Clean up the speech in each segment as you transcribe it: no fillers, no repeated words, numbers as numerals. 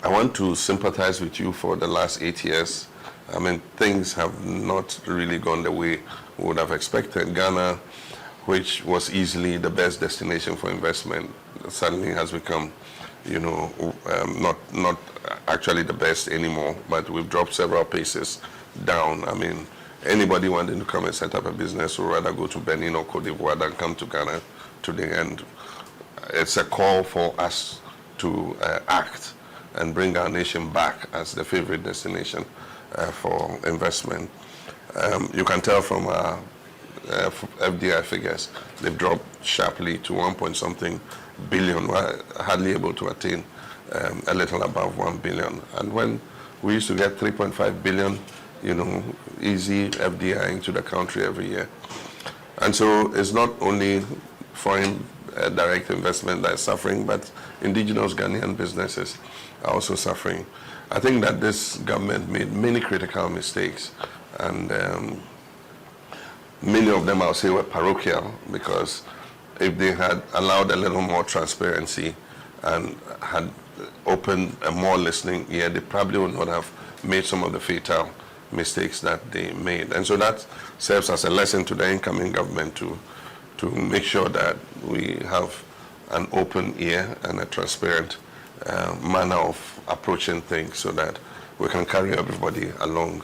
I want to sympathize with you for the last 8 years. I mean, things have not really gone the way we would have expected. Ghana, which was easily the best destination for investment, suddenly has become, not actually the best anymore, but we've dropped several paces down. I mean, anybody wanting to come and set up a business would rather go to Benin or Cote d'Ivoire than come to Ghana today. And it's a call for us to act and bring our nation back as the favorite destination for investment. You can tell from our FDI figures, they've dropped sharply to 1-point-something billion. We're hardly able to attain a little above 1 billion. And when we used to get 3.5 billion, easy FDI into the country every year. And so it's not only foreign direct investment that is suffering, but indigenous Ghanaian businesses are also suffering. I think that this government made many critical mistakes, and many of them, I'll say, were parochial, because if they had allowed a little more transparency and had opened a more listening ear, they probably would not have made some of the fatal mistakes that they made. And so that serves as a lesson to the incoming government to make sure that we have an open ear and a transparent manner of approaching things, so that we can carry everybody along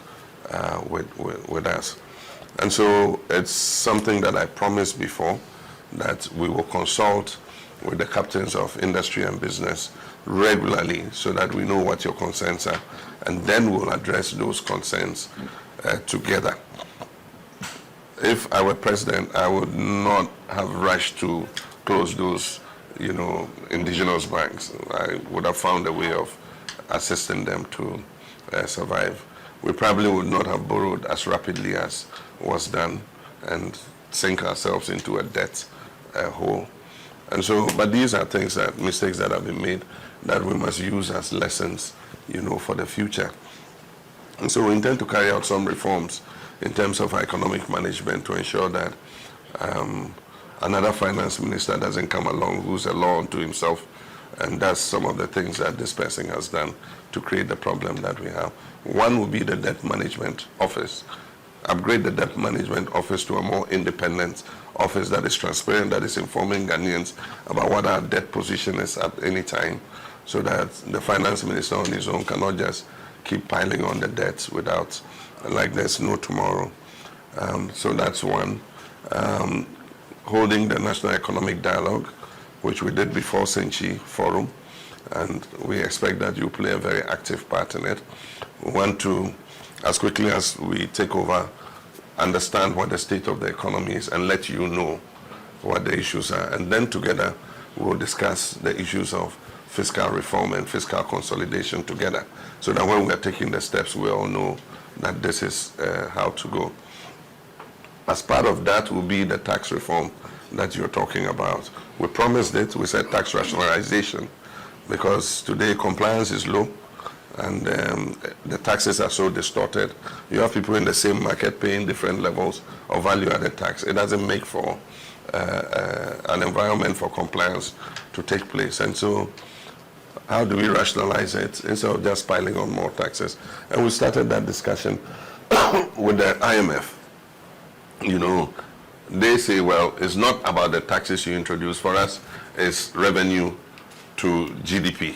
with us. And so it's something that I promised before, that we will consult with the captains of industry and business regularly, so that we know what your concerns are, and then we'll address those concerns together. If I were president, I would not have rushed to close those, indigenous banks. I would have found a way of assisting them to survive. We probably would not have borrowed as rapidly as was done and sink ourselves into a debt hole. And so, but these are mistakes that have been made that we must use as lessons, for the future. And so we intend to carry out some reforms in terms of economic management to ensure that another finance minister doesn't come along who's a law unto himself and does some of the things that this person has done to create the problem that we have. One will be the debt management office. Upgrade the debt management office to a more independent office that is transparent, that is informing Ghanaians about what our debt position is at any time, so that the finance minister on his own cannot just keep piling on the debts without, like there's no tomorrow. So that's one. Holding the National Economic Dialogue, which we did before Senchi Forum, and we expect that you play a very active part in it. We want to, as quickly as we take over, understand what the state of the economy is and let you know what the issues are. And then together we'll discuss the issues of fiscal reform and fiscal consolidation together, so that when we are taking the steps, we all know that this is how to go. As part of that will be the tax reform that you're talking about. We promised it, we said tax rationalization, because today compliance is low, and the taxes are so distorted. You have people in the same market paying different levels of value-added tax. It doesn't make for an environment for compliance to take place. And so how do we rationalize it instead of just piling on more taxes? And we started that discussion with the IMF. They say, well, it's not about the taxes you introduce. For us, it's revenue to GDP.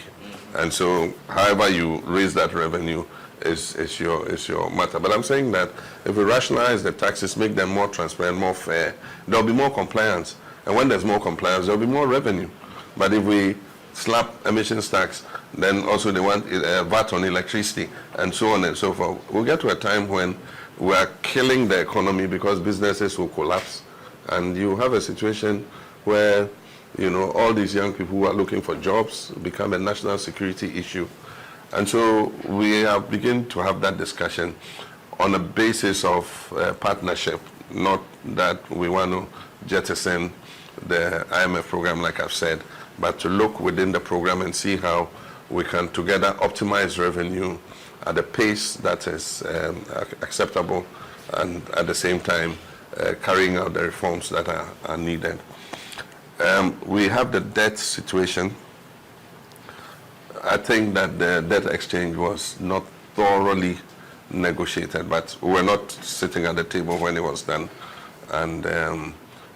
And so however you raise that revenue is your matter. But I'm saying that if we rationalize the taxes, make them more transparent, more fair, there'll be more compliance. And when there's more compliance, there'll be more revenue. But if we slap emissions tax, then also they want VAT on electricity, and so on and so forth, we'll get to a time when we are killing the economy because businesses will collapse. And you have a situation where all these young people who are looking for jobs become a national security issue. And so we have begun to have that discussion on a basis of partnership, not that we want to jettison the IMF program, like I've said, but to look within the program and see how we can together optimize revenue at a pace that is acceptable, and at the same time carrying out the reforms that are needed. We have the debt situation. I think that the debt exchange was not thoroughly negotiated, but we were not sitting at the table when it was done. And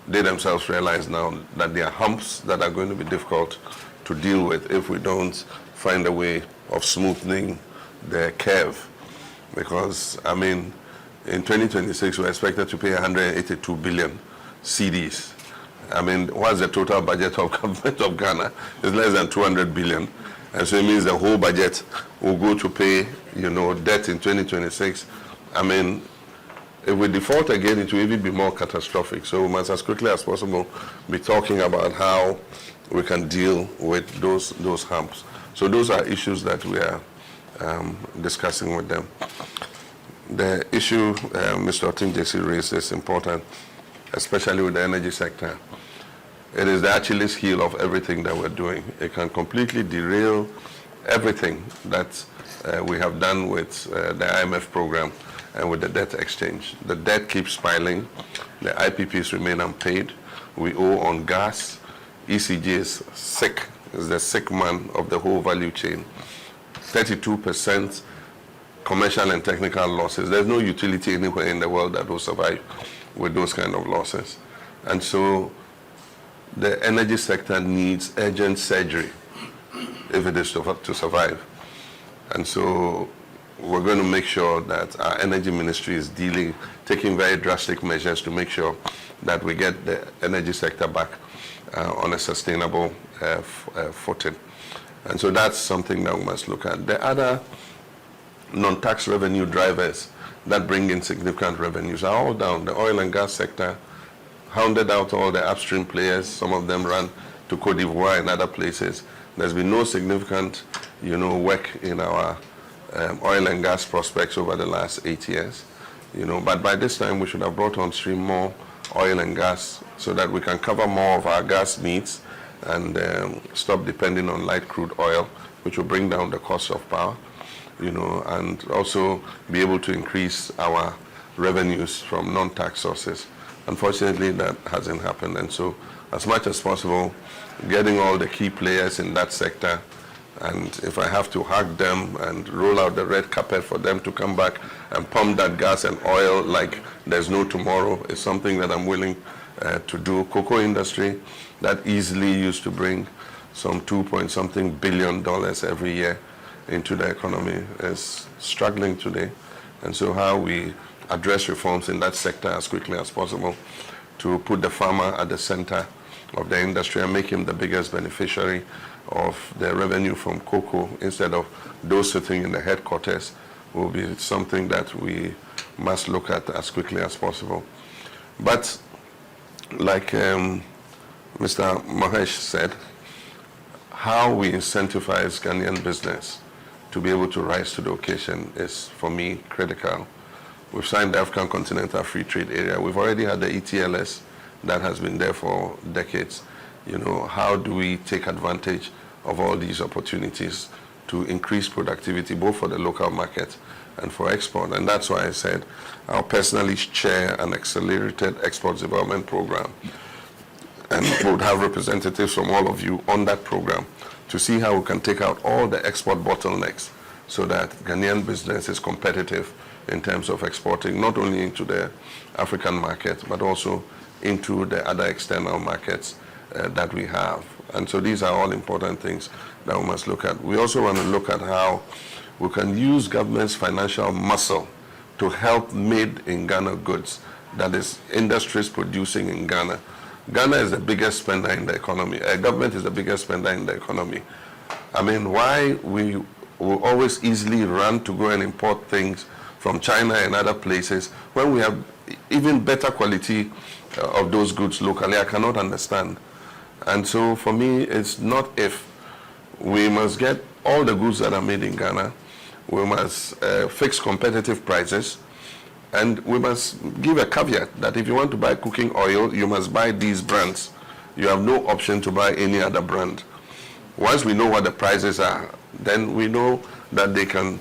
they themselves realize now that there are humps that are going to be difficult to deal with if we don't find a way of smoothing the curve. Because, I mean, in 2026, we're expected to pay 182 billion CDs. I mean, what's the total budget of government of Ghana? It's less than 200 billion. And so it means the whole budget will go to pay, debt in 2026. I mean, if we default again, it will even be more catastrophic. So we must, as quickly as possible, be talking about how we can deal with those humps. So those are issues that we are discussing with them. The issue Mr. Otinjesi raised is important, especially with the energy sector. It is the Achilles heel of everything that we're doing. It can completely derail everything that we have done with the IMF program and with the debt exchange. The debt keeps piling. The IPPs remain unpaid. We owe on gas. ECG is sick. Is the sick man of the whole value chain. 32% commercial and technical losses. There's no utility anywhere in the world that will survive with those kind of losses. And so the energy sector needs urgent surgery if it is to survive. And so we're going to make sure that our energy ministry is taking very drastic measures to make sure that we get the energy sector back on a sustainable footing. And so that's something that we must look at. The other non-tax revenue drivers that bring in significant revenues are all down. The oil and gas sector hounded out all the upstream players. Some of them ran to Cote d'Ivoire and other places. There's been no significant, work in our oil and gas prospects over the last 8 years. But by this time we should have brought on stream more oil and gas so that we can cover more of our gas needs and stop depending on light crude oil, which will bring down the cost of power, and also be able to increase our revenues from non-tax sources. Unfortunately, that hasn't happened. And so as much as possible, getting all the key players in that sector, and if I have to hug them and roll out the red carpet for them to come back and pump that gas and oil like there's no tomorrow, is something that I'm willing to do. Cocoa industry that easily used to bring some $2-point-something billion every year into the economy is struggling today. And so how we address reforms in that sector as quickly as possible to put the farmer at the center of the industry and make him the biggest beneficiary of the revenue from cocoa instead of those sitting in the headquarters will be something that we must look at as quickly as possible. But like Mr. Mahesh said, how we incentivize Ghanaian business to be able to rise to the occasion is, for me, critical. We've signed the African Continental Free Trade Area. We've already had the ETLS that has been there for decades. How do we take advantage of all these opportunities to increase productivity, both for the local market and for export? And that's why I said I'll personally chair an accelerated export development program. And we would have representatives from all of you on that program to see how we can take out all the export bottlenecks so that Ghanaian business is competitive in terms of exporting, not only into the African market, but also into the other external markets that we have. And so these are all important things that we must look at. We also want to look at how we can use government's financial muscle to help made in Ghana goods, that is, industries producing in Ghana. Ghana is the biggest spender in the economy. Government is the biggest spender in the economy. I mean, why we will always easily run to go and import things from China and other places when we have even better quality of those goods locally, I cannot understand. And so for me, it's not if. We must get all the goods that are made in Ghana. We must fix competitive prices. And we must give a caveat that if you want to buy cooking oil, you must buy these brands. You have no option to buy any other brand. Once we know what the prices are, then we know that they can,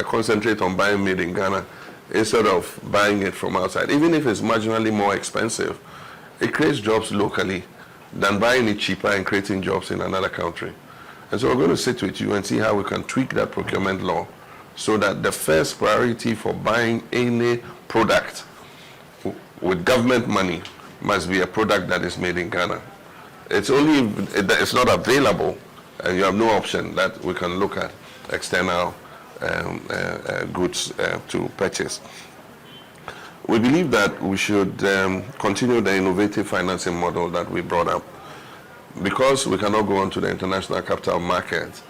concentrate on buying made in Ghana instead of buying it from outside. Even if it's marginally more expensive, it creates jobs locally than buying it cheaper and creating jobs in another country. And so we're going to sit with you and see how we can tweak that procurement law so that the first priority for buying any product with government money must be a product that is made in Ghana. It's only if it's not available and you have no option that we can look at external goods to purchase. We believe that we should continue the innovative financing model that we brought up. Because we cannot go on to the international capital market,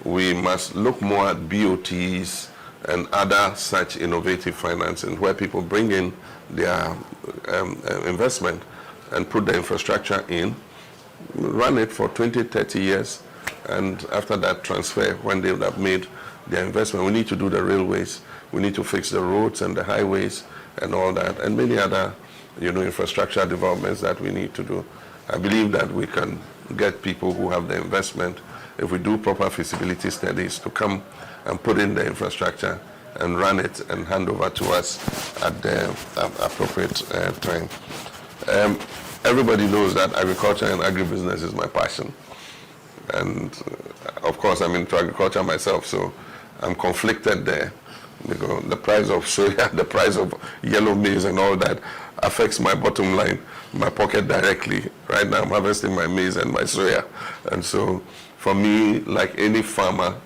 we must look more at BOTs and other such innovative financing where people bring in their investment and put the infrastructure in, run it for 20, 30 years, and after that transfer when they have made their investment. We need to do the railways, we need to fix the roads and the highways and all that, and many other infrastructure developments that we need to do. I believe that we can get people who have the investment, if we do proper feasibility studies, to come and put in the infrastructure and run it and hand over to us at the appropriate time. Everybody knows that agriculture and agribusiness is my passion. And of course, I'm into agriculture myself, so I'm conflicted there. Because the price of soya, the price of yellow maize and all that affects my bottom line, my pocket directly. Right now I'm harvesting my maize and my soya. And so for me, like any farmer,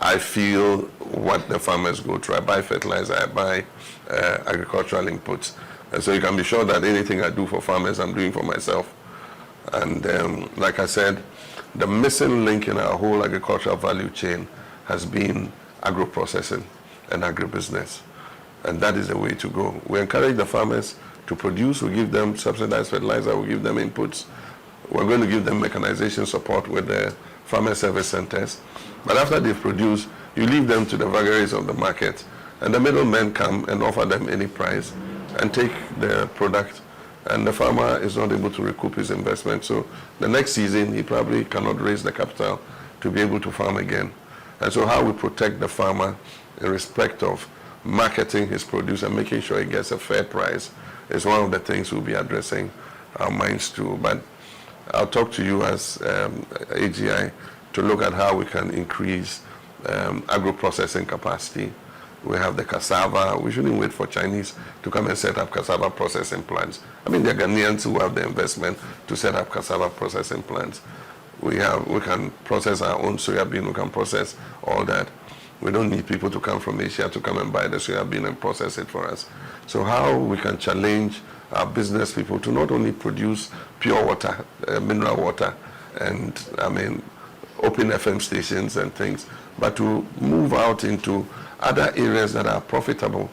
I feel what the farmers go through. I buy fertilizer, I buy agricultural inputs. And so you can be sure that anything I do for farmers, I'm doing for myself. And like I said, the missing link in our whole agricultural value chain has been agro-processing and agribusiness. And that is the way to go. We encourage the farmers to produce, we give them subsidized fertilizer, we give them inputs. We're going to give them mechanization support with the farmer service centers. But after they've produced, you leave them to the vagaries of the market. And the middlemen come and offer them any price and take the product. And the farmer is not able to recoup his investment. So the next season, he probably cannot raise the capital to be able to farm again. And so how we protect the farmer in respect of marketing his produce and making sure he gets a fair price is one of the things we'll be addressing our minds to. But I'll talk to you as AGI to look at how we can increase agro-processing capacity. We have the cassava. We shouldn't wait for Chinese to come and set up cassava processing plants. I mean, there are Ghanaians who have the investment to set up cassava processing plants. We can process our own soya bean. We can process all that. We don't need people to come from Asia to come and buy the soya bean and process it for us. So how we can challenge our business people to not only produce pure water, mineral water, and open FM stations and things, but to move out into other areas that are profitable,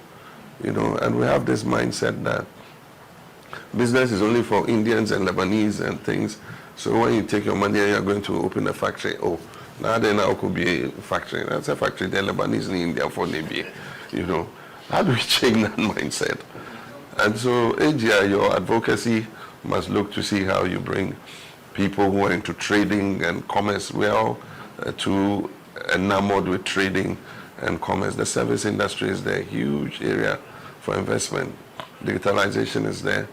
and we have this mindset that business is only for Indians and Lebanese and things. So when you take your money and you're going to open a factory, now could be a factory. That's a factory, the Lebanese in India for Libya, How do we change that mindset? And so AGI, your advocacy must look to see how you bring people who are into trading and commerce. We are all too enamored with trading and commerce. The service industry is there, huge area for investment. Digitalization is there.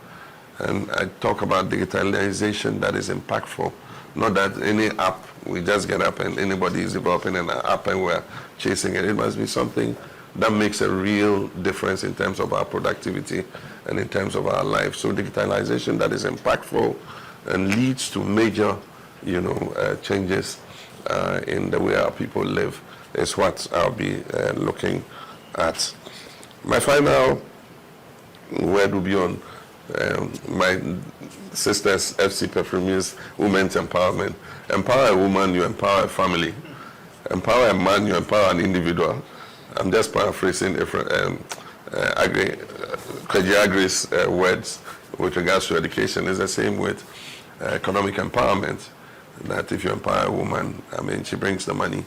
And I talk about digitalization that is impactful. Not that any app, we just get up and anybody is developing an app and we're chasing it. It must be something that makes a real difference in terms of our productivity and in terms of our life. So digitalization that is impactful and leads to major, changes in the way our people live is what I'll be looking at. My final word will be on my sister's FC Perfume's Women's Empowerment. Empower a woman, you empower a family. Empower a man, you empower an individual. I'm just paraphrasing Agri's words with regards to education. It's the same with economic empowerment, that if you empower a woman, she brings the money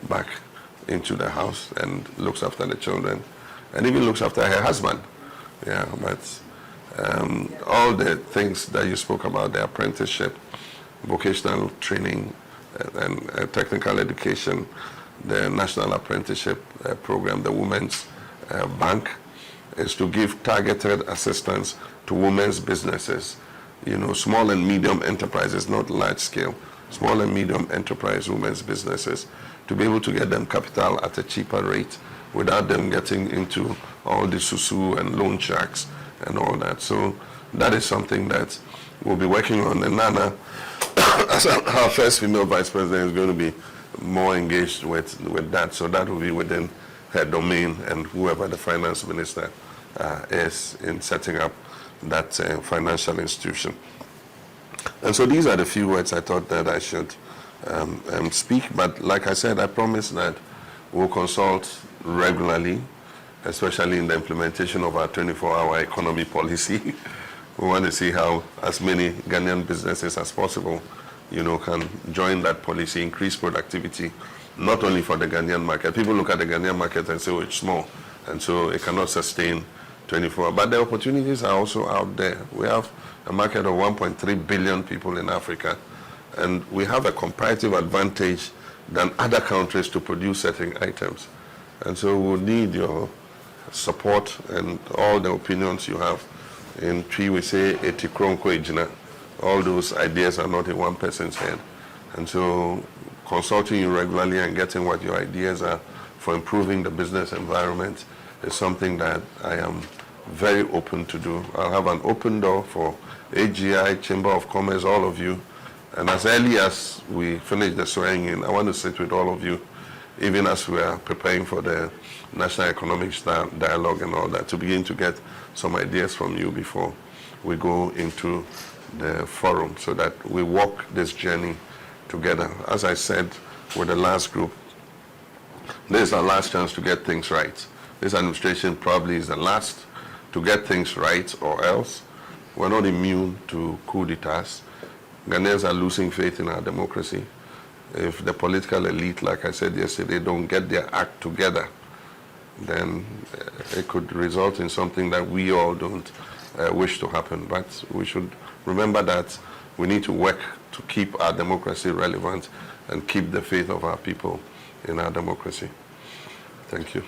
back into the house and looks after the children and even looks after her husband. Yeah, but all the things that you spoke about, the apprenticeship, vocational training, and technical education, the National Apprenticeship Program, the Women's Bank, is to give targeted assistance to women's businesses, small and medium enterprises, not large scale, small and medium enterprise women's businesses, to be able to get them capital at a cheaper rate without them getting into all the susu and loan sharks and all that. So that is something that we'll be working on. And Nana, as our first female vice president, is going to be more engaged with that. So that will be within her domain, and whoever the finance minister is in setting up that financial institution. And so these are the few words I thought that I should speak. But like I said, I promise that we'll consult regularly, especially in the implementation of our 24-hour economy policy. We want to see how as many Ghanaian businesses as possible, can join that policy, increase productivity, not only for the Ghanaian market. People look at the Ghanaian market and say, oh, it's small, and so it cannot sustain 24. But the opportunities are also out there. We have a market of 1.3 billion people in Africa, and we have a comparative advantage than other countries to produce certain items. And so we'll need your support and all the opinions you have. In Twi, we say, Etikronko Ejina. All those ideas are not in one person's head. And so consulting you regularly and getting what your ideas are for improving the business environment is something that I am very open to do. I'll have an open door for AGI, Chamber of Commerce, all of you. And as early as we finish the swearing in, I want to sit with all of you, even as we are preparing for the National Economic Dialogue and all that, to begin to get some ideas from you before we go into the forum, so that we walk this journey together. As I said with the last group, this is our last chance to get things right. This administration probably is the last to get things right, or else we're not immune to coup d'etats. Ghanaians are losing faith in our democracy. If the political elite, like I said yesterday, don't get their act together, then it could result in something that we all don't wish to happen. But we should remember that we need to work to keep our democracy relevant and keep the faith of our people in our democracy. Thank you.